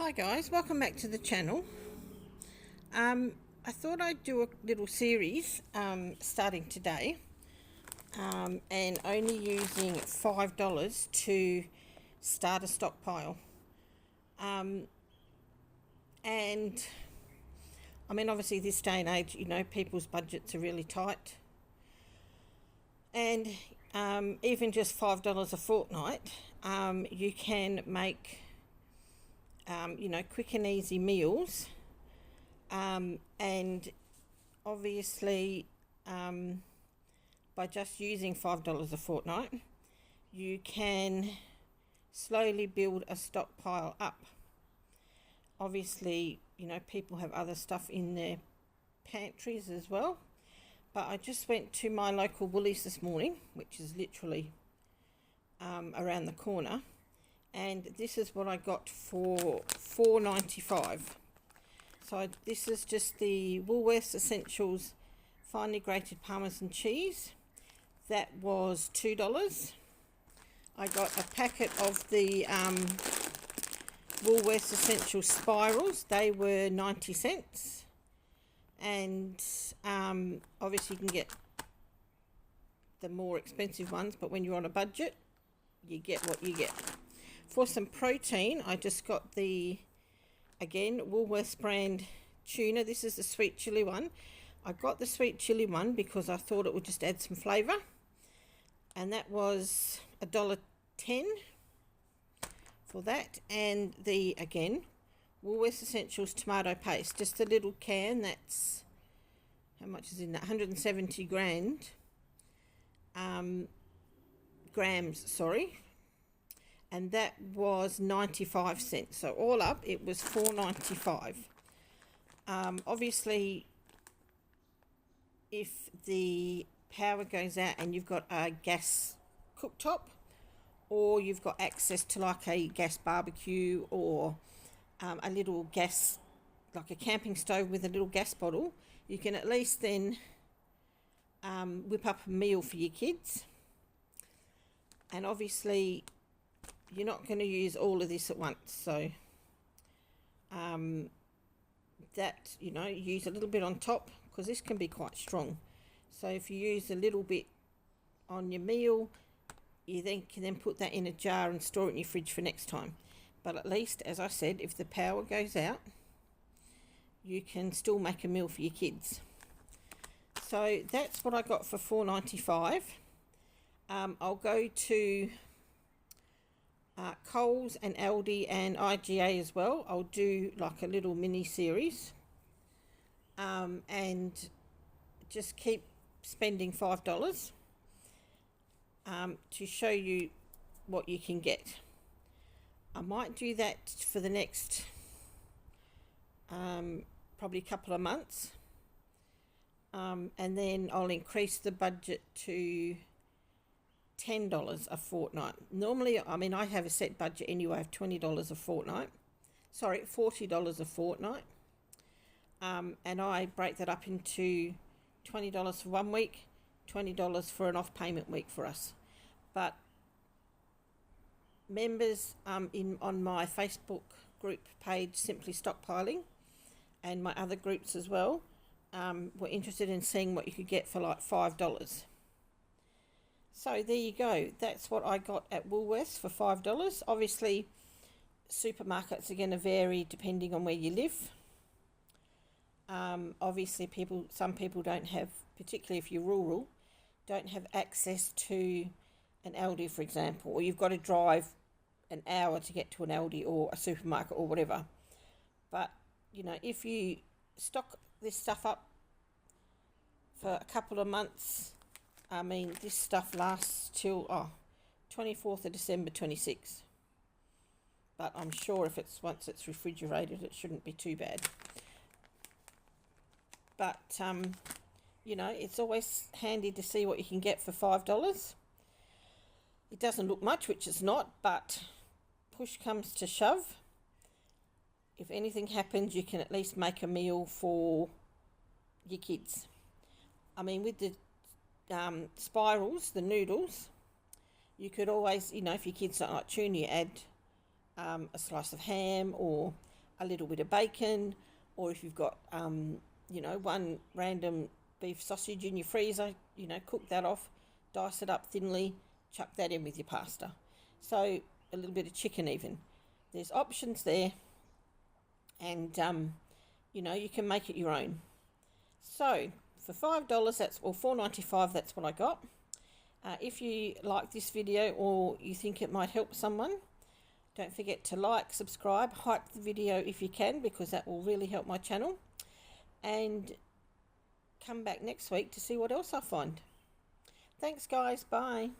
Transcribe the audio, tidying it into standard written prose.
Hi guys, welcome back to the channel. I thought I'd do a little series starting today and only using $5 to start a stockpile. And I mean, obviously this day and age, you know, people's budgets are really tight, and even just $5 a fortnight, you can make you know, quick and easy meals, and obviously by just using $5 a fortnight, you can slowly build a stockpile up. Obviously, you know, people have other stuff in their pantries as well, but I just went to my local Woolies this morning, which is literally around the corner, and this is what I got for $4.95. So this is just the Woolworths Essentials finely grated Parmesan cheese. That was $2. I got a packet of the Woolworths Essentials spirals. They were 90 cents. And obviously you can get the more expensive ones, but when you're on a budget, you get what you get. For some protein, I just got the, again, Woolworths brand tuna. This is the sweet chili one. I got the sweet chili one because I thought it would just add some flavour. And that was $1.10 for that. And the, again, Woolworths Essentials tomato paste. Just a little can. That's, how much is in that? 170 grams, sorry. And that was 95 cents. So all up, it was $4.95. Obviously, if the power goes out and you've got a gas cooktop, or you've got access to like a gas barbecue, or a little gas, like a camping stove with a little gas bottle, you can at least then whip up a meal for your kids. And obviously, you're not going to use all of this at once, so that, you know, use a little bit on top, because this can be quite strong. So if you use a little bit on your meal, you then can put that in a jar and store it in your fridge for next time. But at least, as I said, if the power goes out, you can still make a meal for your kids. So that's what I got for $4.95. I'll go to Coles and Aldi and IGA as well. I'll do like a little mini series and just keep spending $5 to show you what you can get. I might do that for the next probably couple of months, and then I'll increase the budget to $10 a fortnight. Normally, I mean, I have a set budget anyway of $20 a fortnight. Sorry, $40 a fortnight. And I break that up into $20 for 1 week, $20 for an off-payment week for us. But members on my Facebook group page, Simply Stockpiling, and my other groups as well, were interested in seeing what you could get for like $5. So there you go. That's what I got at Woolworths for $5. Obviously, supermarkets are going to vary depending on where you live. Obviously, some people don't have, particularly if you're rural, don't have access to an Aldi, for example, or you've got to drive an hour to get to an Aldi or a supermarket or whatever. But, you know, if you stock this stuff up for a couple of months, I mean, this stuff lasts till 24th of December 26. But I'm sure if once it's refrigerated, it shouldn't be too bad. But you know, it's always handy to see what you can get for $5. It doesn't look much, which it's not, but push comes to shove. If anything happens, you can at least make a meal for your kids. I mean, with the spirals, the noodles, you could always, you know, if your kids don't like tuna, you add a slice of ham, or a little bit of bacon, or if you've got, you know, one random beef sausage in your freezer, you know, cook that off, dice it up thinly, chuck that in with your pasta. So a little bit of chicken even. There's options there, and you know, you can make it your own. So for $5, that's, or $4.95, that's what I got. If you like this video or you think it might help someone, don't forget to like, subscribe, hype the video if you can, because that will really help my channel. And come back next week to see what else I find. Thanks guys, bye.